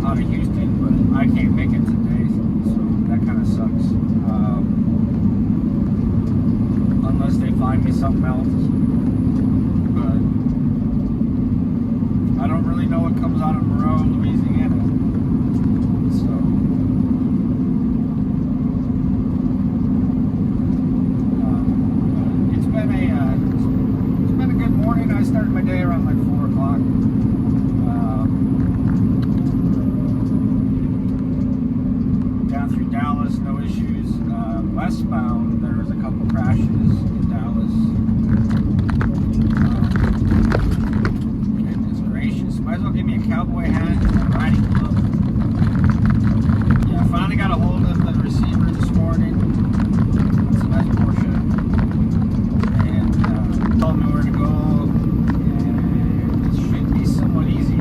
out of Houston, but I can't make it today, so that kind of sucks. Unless they find me something else. But I don't really know what comes out of Monroe, Louisiana. So it's been a good morning. I started my day around like 4 o'clock. Down through Dallas, no issues. Westbound, there was a couple crashes in Dallas. Goodness gracious. Might as well give me a cowboy hat and a riding glove. Yeah, I finally got a hold of the receiver this morning. It's a nice Porsche. And told me where to go. And it should be somewhat easy.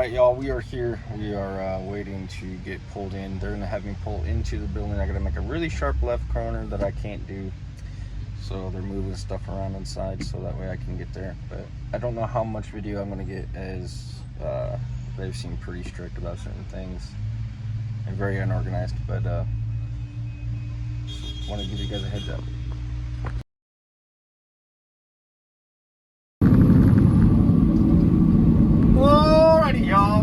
Y'all, we are here. We are waiting to get pulled in. They're gonna have me pull into the building. I gotta make a really sharp left corner that I can't do, so they're moving stuff around inside so that way I can get there. But I don't know how much video I'm gonna get, as they've seemed pretty strict about certain things and very unorganized, but want to give you guys a heads up. Y'all,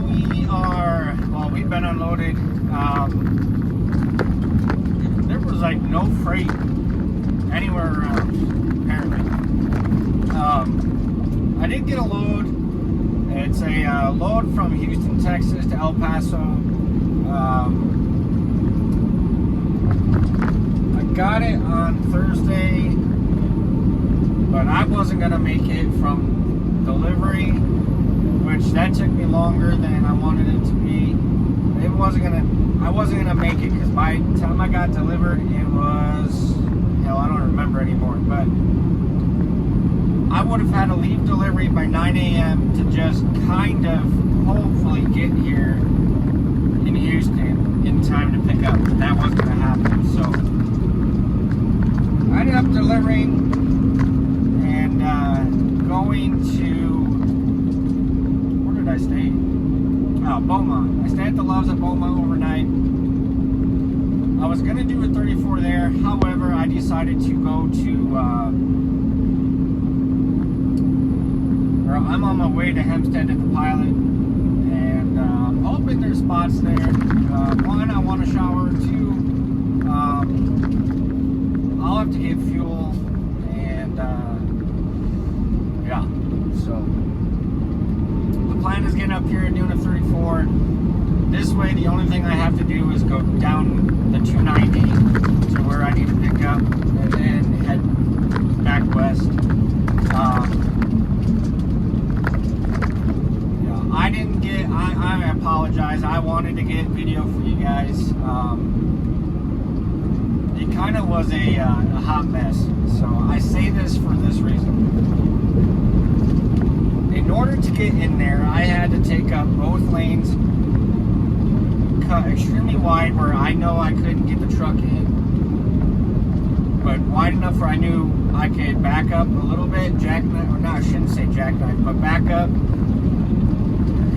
we've been unloaded. There was like no freight anywhere around, apparently. I did get a load. It's a load from Houston, Texas to El Paso. I got it on Thursday, but I wasn't gonna make it from delivery, which that took me longer than I wanted it to be. I wasn't gonna make it, because by the time I got delivered, it was, hell, I don't remember anymore, but I would have had to leave delivery by 9 a.m. to just kind of hopefully get here in Houston in time to pick up. That wasn't gonna happen, so I ended up delivering and going to, I stayed? Oh, Beaumont. I stayed at the Loves at Beaumont overnight. I was going to do a 34 there. However, I decided to go to, I'm on my way to Hempstead at the Pilot. And I'm hoping there's spots there. One, I want to shower. Two, I'll have to get fuel. And, yeah. So plan is getting up here and doing a 34. This way, the only thing I have to do is go down the 290 to where I need to pick up, and then head back west. Yeah, I didn't get. I apologize. I wanted to get video for you guys. It kind of was a hot mess. So I say this for this reason. In order to get in there, I had to take up both lanes, cut extremely wide where I know I couldn't get the truck in, but wide enough where I knew I could back up a little bit, jackknife, or no, I shouldn't say jackknife, but back up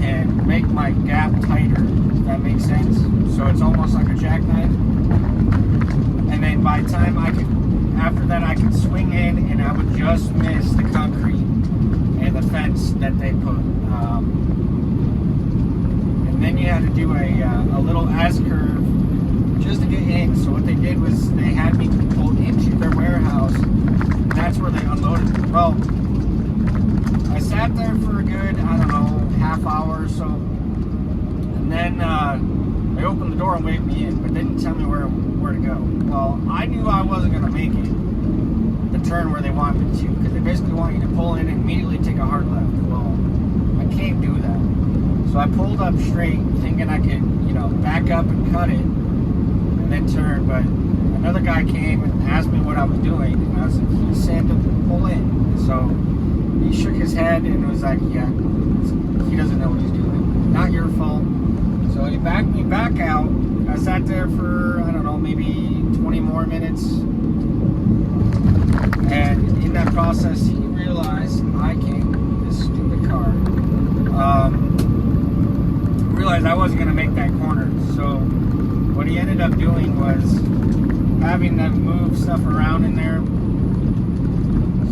and make my gap tighter that makes sense. So it's almost like a jackknife. And then by the time after that I could swing in and I would just miss the concrete and the fence that they put. And then you had to do a little S-curve just to get in. So what they did was they had me pull into their warehouse. And that's where they unloaded me. Well, I sat there for a good, I don't know, half hour or so. And then they opened the door and waved me in, but didn't tell me where to go. Well, I knew I wasn't going to make it, the turn where they wanted me to, because they basically want you to pull in and immediately take a hard left. Well, I can't do that. So I pulled up straight, thinking I could, back up and cut it, and then turn. But another guy came and asked me what I was doing, and I was like, he said to pull in. So he shook his head and was like, yeah, he doesn't know what he's doing. Not your fault. So he backed me back out. I sat there for, I don't know, maybe 20 more minutes. And in that process, he realized I came with this stupid car. Realized I wasn't going to make that corner. So what he ended up doing was having them move stuff around in there.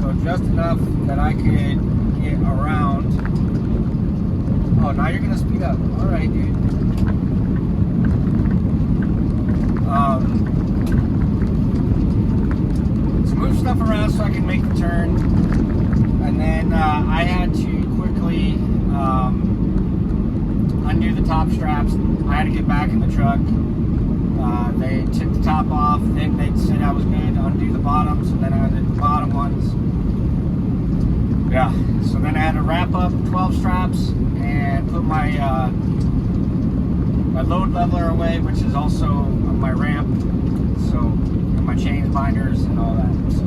So just enough that I could get around. Oh, now you're going to speed up. All right, dude. So move stuff around so I can make the turn. And then I had to quickly undo the top straps. I had to get back in the truck. They took the top off. Then they said I was good to undo the bottom. So then I undid the bottom ones. Yeah. So then I had to wrap up 12 straps and put my my load leveler away, which is also on my ramp. So, and my chain binders and all that. So,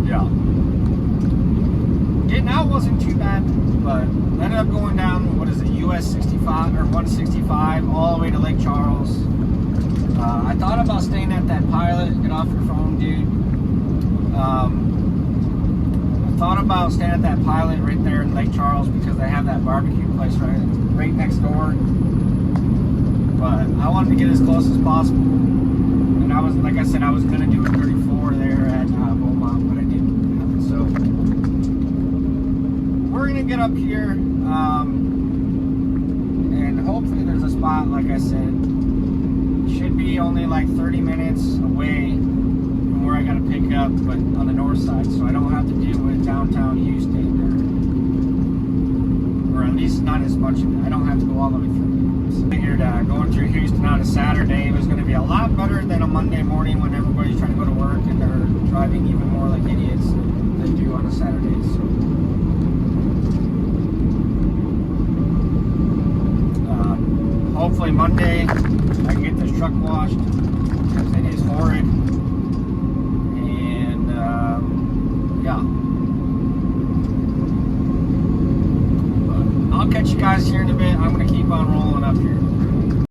yeah. Getting out wasn't too bad, but ended up going down, what is it, US 65 or 165 all the way to Lake Charles. I thought about staying at that Pilot. Get off your phone, dude. I thought about staying at that Pilot right there in Lake Charles because they have that barbecue place right next door. But I wanted to get as close as possible. And I was, like I said, I was going to do a 34 there at Beaumont, but I didn't. So we're going to get up here. And hopefully there's a spot, like I said. Should be only like 30 minutes away from where I got to pick up, but on the north side. So I don't have to deal with downtown Houston. Or at least not as much of it. I don't have to go all the way through. So I figured going through Houston on a Saturday was going to be a lot better than a Monday morning when everybody's trying to go to work and they're driving even more like idiots than they do on a Saturday. So hopefully Monday I can get this truck washed because it is horrid. And yeah. I'll catch you guys here in a bit. I'm going to keep on rolling up here.